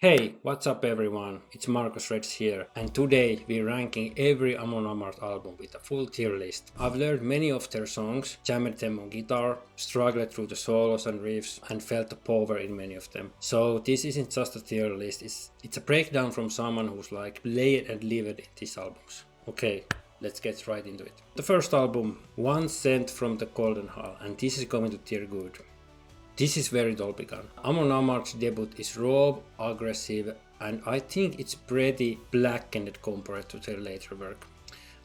Hey, what's up everyone? It's Marcus Reds here, and today we're ranking every Amon Amarth album with a full tier list. I've learned many of their songs, jammed them on guitar, struggled through the solos and riffs, and felt the power in many of them. So this isn't just a tier list, it's a breakdown from someone who's like played and lived in these albums. Okay, let's get right into it. The first album, One Cent from the Golden Hall, and this is going to tier good. This is very Dolby Gun. Amon Amarth's debut is raw, aggressive, and I think it's pretty blackened compared to their later work.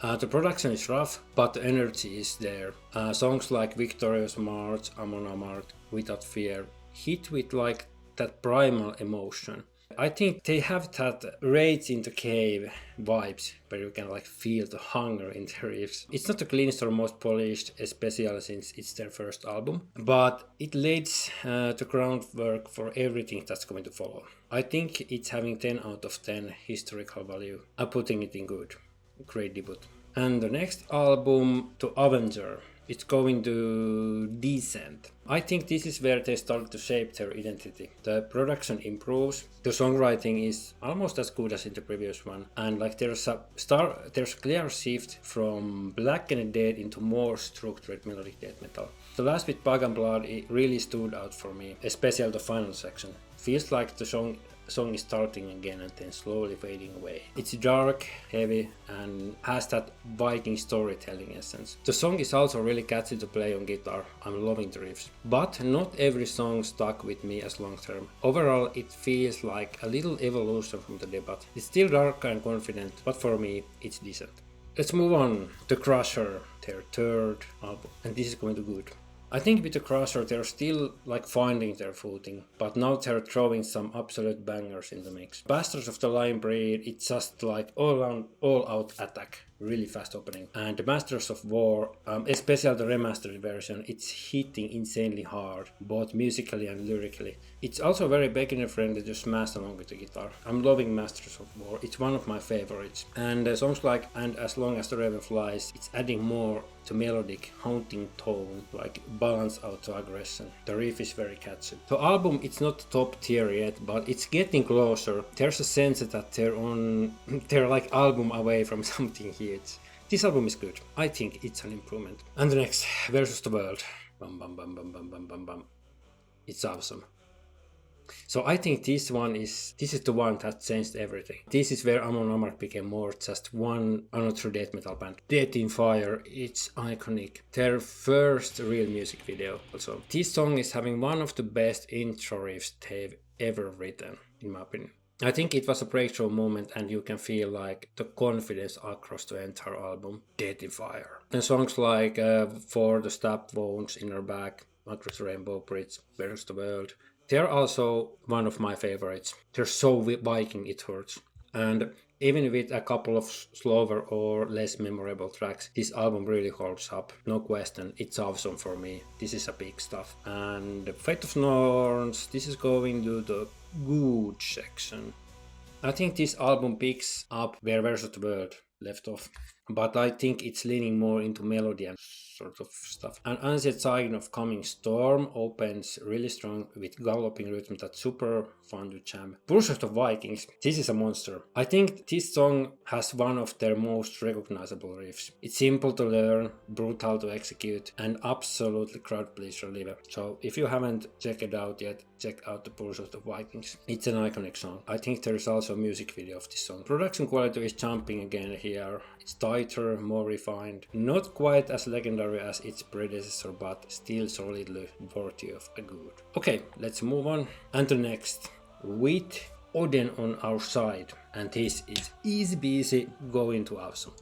The production is rough, but the energy is there. Songs like Victorious March, Amon Amarth, Without Fear hit with like that primal emotion. I think they have that Rage in the Cave vibes where you can like feel the hunger in the riffs. It's not the cleanest or most polished, especially since it's their first album, but it lays the groundwork for everything that's going to follow. I think it's having 10 out of 10 historical value. I'm putting it in good. Great debut. And the next album, to Avenger, it's going to decent. I think this is where they start to shape their identity. The production improves, the songwriting is almost as good as in the previous one, and like there's a clear shift from black and dead into more structured melodic death metal. The last with Pagan Blood, it really stood out for me, especially the final section. Feels like the song is starting again and then slowly fading away. It's dark, heavy, and has that Viking storytelling essence. The song is also really catchy to play on guitar. I'm loving the riffs. But not every song stuck with me as long term. Overall, it feels like a little evolution from the debut. It's still dark and confident, but for me, it's decent. Let's move on to Crusher, their third album, and this is going to good. I think with the Crusher they're still like finding their footing, but now they're throwing some absolute bangers in the mix. Bastards of the Lion Breed, it's just like all out attack, really fast opening. And the Masters of War, especially the remastered version, it's hitting insanely hard, both musically and lyrically. It's also very beginner friendly to smash along with the guitar. I'm loving Masters of War, it's one of my favorites. And songs like And As Long As the Raven Flies, it's adding more to melodic, haunting tone, like balance out to aggression. The riff is very catchy. The album, it's not top tier yet, but it's getting closer. There's a sense that they're like album away from something huge. This album is good. I think it's an improvement. And the next, Versus the World. Bam bam bam bam bam bam bam bam. It's awesome. So I think this is the one that changed everything. This is where Amon Amarth became more just one another death metal band. Death in Fire, it's iconic. Their first real music video also. This song is having one of the best intro riffs they've ever written, in my opinion. I think it was a breakthrough moment and you can feel like the confidence across the entire album. Death in Fire. And songs like For the Stab Wounds in Her Back, Across the Rainbow Bridge, Versus the World. They're also one of my favorites. They're so Viking it hurts. And even with a couple of slower or less memorable tracks, this album really holds up. No question, it's awesome for me. This is a big stuff. And Fate of Norns, this is going to the good section. I think this album picks up where Versus the World left off. But I think it's leaning more into melody and sort of stuff. And Unsaid Sign of Coming Storm opens really strong with galloping rhythm that's super fun to jam. Pulse of the Vikings, this is a monster. I think this song has one of their most recognizable riffs. It's simple to learn, brutal to execute, and absolutely crowd pleaser live. So if you haven't checked it out yet, check out the Pulse of the Vikings. It's an iconic song. I think there is also a music video of this song. Production quality is jumping again here. It's tighter, more refined, not quite as legendary as its predecessor, but still solidly worthy of a good. Okay, let's move on. And the next, with Oden on our side, and this is easy peasy going to awesome.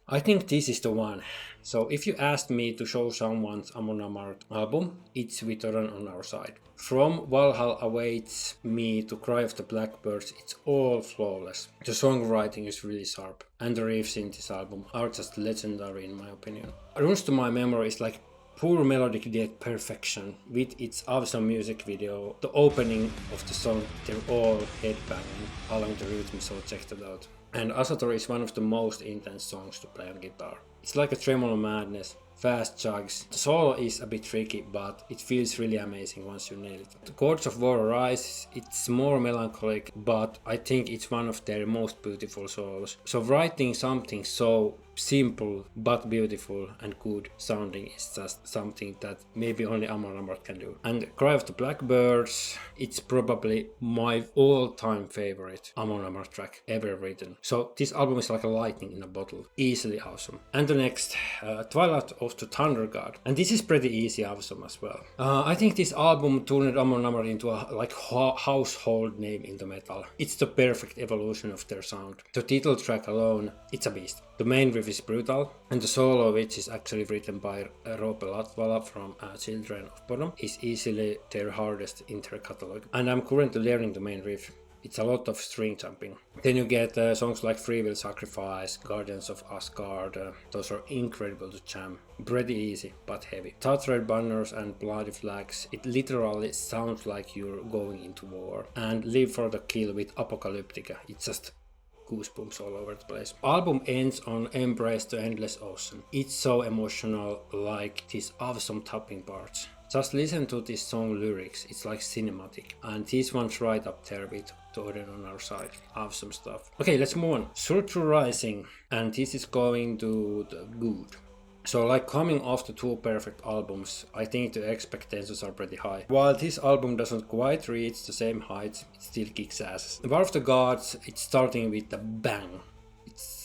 I think this is the one. So if you asked me to show someone's Amon Amarth album, it's with Oden on our side. From Valhalla Awaits Me to Cry of the Blackbirds, it's all flawless. The songwriting is really sharp, and the riffs in this album are just legendary in my opinion. Runs to My Memory is like pure melodic death perfection with its awesome music video. The opening of the song, they're all headbanging along the rhythm, so check that out. And Asator is one of the most intense songs to play on guitar. It's like a tremolo madness. fast chugs. The solo is a bit tricky, but it feels really amazing once you nail it. The Chords of War Rise, it's more melancholic, but I think it's one of their most beautiful solos. So writing something so simple but beautiful and good sounding is just something that maybe only Amon Amarth can do. And Cry of the Blackbirds, it's probably my all-time favorite Amon Amarth track ever written. So this album is like a lightning in a bottle, easily awesome. And the next, Twilight of the Thunder God, and this is pretty easy awesome as well. I think this album turned Amon Amarth into a household name in the metal. It's the perfect evolution of their sound. The title track alone, it's a beast. The main riff is brutal, and the solo, which is actually written by Roope Latvala from Children of Bodom, is easily their hardest in their catalog. And I'm currently learning the main riff. It's a lot of string jumping. Then you get songs like Free Will Sacrifice, Guardians of Asgard. Those are incredible to jam. Pretty easy, but heavy. Touch Red Banners and Bloody Flags. It literally sounds like you're going into war. And Live for the Kill with Apocalyptica. It's just goosebumps all over the place. Album ends on Embrace the Endless Ocean. It's so emotional, like these awesome tapping parts. Just listen to this song lyrics, it's like cinematic. And this one's right up there with the Oden on our side. Awesome stuff. Okay, let's move on. Surtur Rising, and this is going to the good. So like coming off the two perfect albums, I think the expectations are pretty high. While this album doesn't quite reach the same heights, it still kicks ass. War of the Gods, it's starting with a bang. It's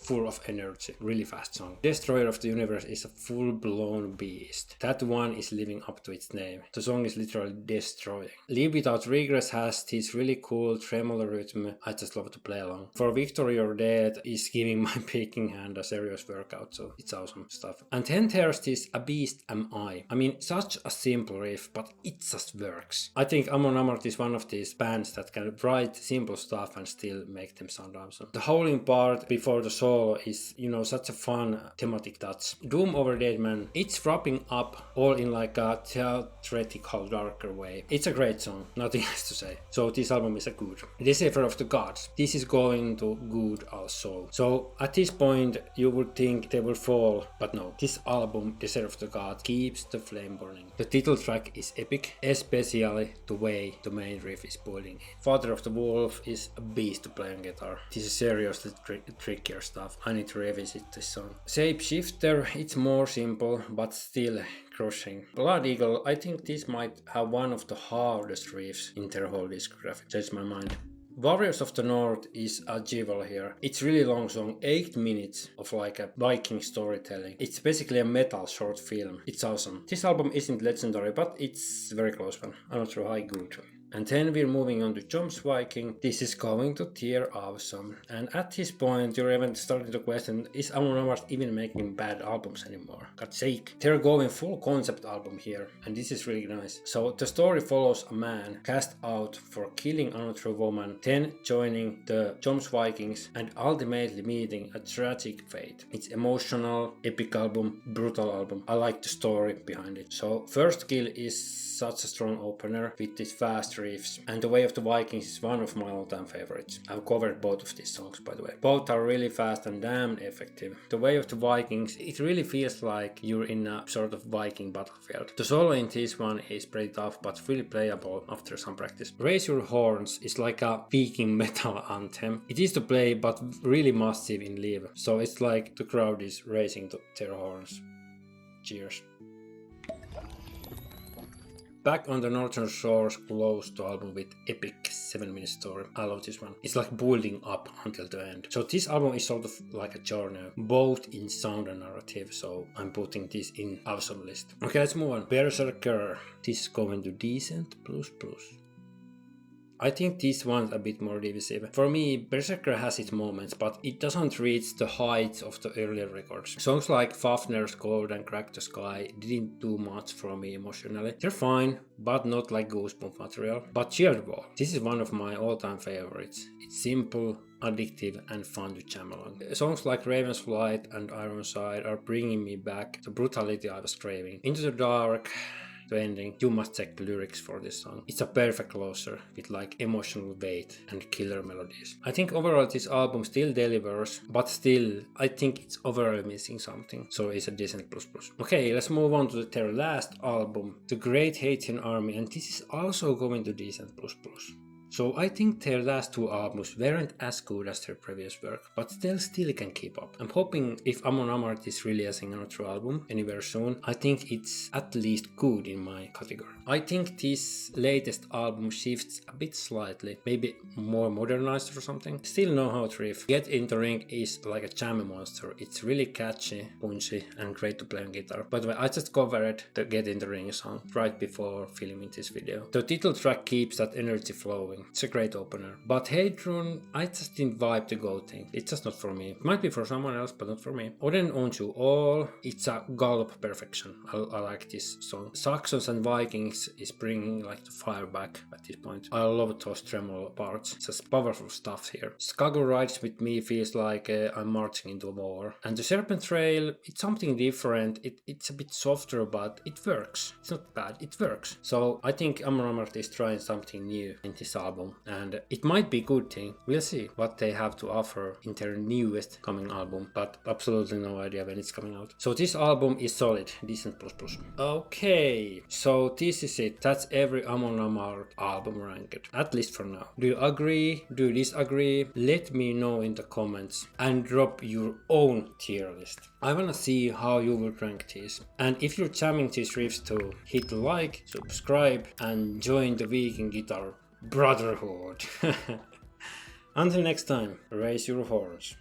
full of energy, really fast song. Destroyer of the Universe is a full-blown beast. That one is living up to its name. The song is literally destroying. Live Without Regrets has this really cool tremolo rhythm. I just love to play along. For Victory or Death is giving my picking hand a serious workout, so it's awesome stuff. And then there's this A Beast Am I. I mean, such a simple riff, but it just works. I think Amon Amarth is one of these bands that can write simple stuff and still make them sound awesome. The howling part before the solo is, you know, such a fun thematic touch. Doom Over Dead Man, it's wrapping up all in like a theatrical darker way. It's a great song, nothing else to say. So this album is a good. Deceiver of the Gods, this is going to good also. So at this point you would think they will fall, but no. This album, Deceiver of the Gods, keeps the flame burning. The title track is epic, especially the way the main riff is boiling. Father of the Wolf is a beast to play on guitar. This is seriously trickier stuff. I need to revisit this song. Shapeshifter, it's more simple, but still crushing. Blood Eagle, I think this might have one of the hardest riffs in their whole discography. Change my mind. Warriors of the North is a jewel here. It's really long song, 8 minutes of like a Viking storytelling. It's basically a metal short film. It's awesome. This album isn't legendary, but it's very close one. I'm not sure how good. And then we're moving on to Jomsviking. This is going to tier awesome. And at this point, you're even starting to question, is Amon Amarth even making bad albums anymore? God's sake. They're going full concept album here. And this is really nice. So the story follows a man cast out for killing another woman, then joining the Jomsvikings and ultimately meeting a tragic fate. It's emotional, epic album, brutal album. I like the story behind it. So first kill is such a strong opener with these fast riffs, and The Way of the Vikings is one of my all-time favorites. I've covered both of these songs, by the way. Both are really fast and damn effective. The Way of the Vikings, it really feels like you're in a sort of Viking battlefield. The solo in this one is pretty tough, but really playable after some practice. Raise Your Horns is like a Viking metal anthem. It is to play, but really massive in live, so it's like the crowd is raising their horns. Cheers. Back on the Northern Shores, close the album with epic 7-minute story. I love this one. It's like building up until the end. So this album is sort of like a journey, both in sound and narrative, so I'm putting this in awesome list. Okay, let's move on. Berserker. This is going to decent plus plus. I think this one's a bit more divisive. For me, Berserker has its moments, but it doesn't reach the heights of the earlier records. Songs like Fafner's Gold and Crack the Sky didn't do much for me emotionally. They're fine, but not like Goosebump material. But Shield Wall, this is one of my all-time favorites. It's simple, addictive and fun to jam along. Songs like Raven's Flight and Ironside are bringing me back the brutality I was craving. Into the Dark, to ending, you must check the lyrics for this song. It's a perfect closer with like emotional weight and killer melodies. I think overall this album still delivers, but still I think it's overall missing something, so it's a decent plus plus. Okay, let's move on to their last album, The Great Heathen Army, and this is also going to decent plus plus. So I think their last two albums weren't as good as their previous work, but still can keep up. I'm hoping if Amon Amarth is releasing another album anywhere soon, I think it's at least good in my category. I think this latest album shifts a bit slightly, maybe more modernized or something. Still know how to riff. Get in the Ring is like a jam monster. It's really catchy, punchy, and great to play on guitar. By the way, I just covered the Get in the Ring song right before filming this video. The title track keeps that energy flowing. It's a great opener. But Heathen, I just didn't vibe the Go thing. It's just not for me. It might be for someone else, but not for me. Oden Owns You All. It's a gallop perfection. I like this song. Saxons and Vikings is bringing like the fire back at this point. I love those tremolo parts. It's just powerful stuff here. Skaggle Rides With Me feels like I'm marching into a war. And the Serpent Trail, it's something different. It's a bit softer, but it works. It's not bad. It works. So I think Amon Amarth is trying something new in this album. And it might be a good thing. We'll see what they have to offer in their newest coming album, but absolutely no idea when it's coming out. So this album is solid, decent plus plus. Okay, so this is it. That's every Amon Amarth album ranked, at least for now. Do you agree? Do you disagree? Let me know in the comments and drop your own tier list. I wanna see how you will rank these. And if you're jamming these riffs too, hit like, subscribe, and join the Viking Guitar Brotherhood. Until next time, raise your horns.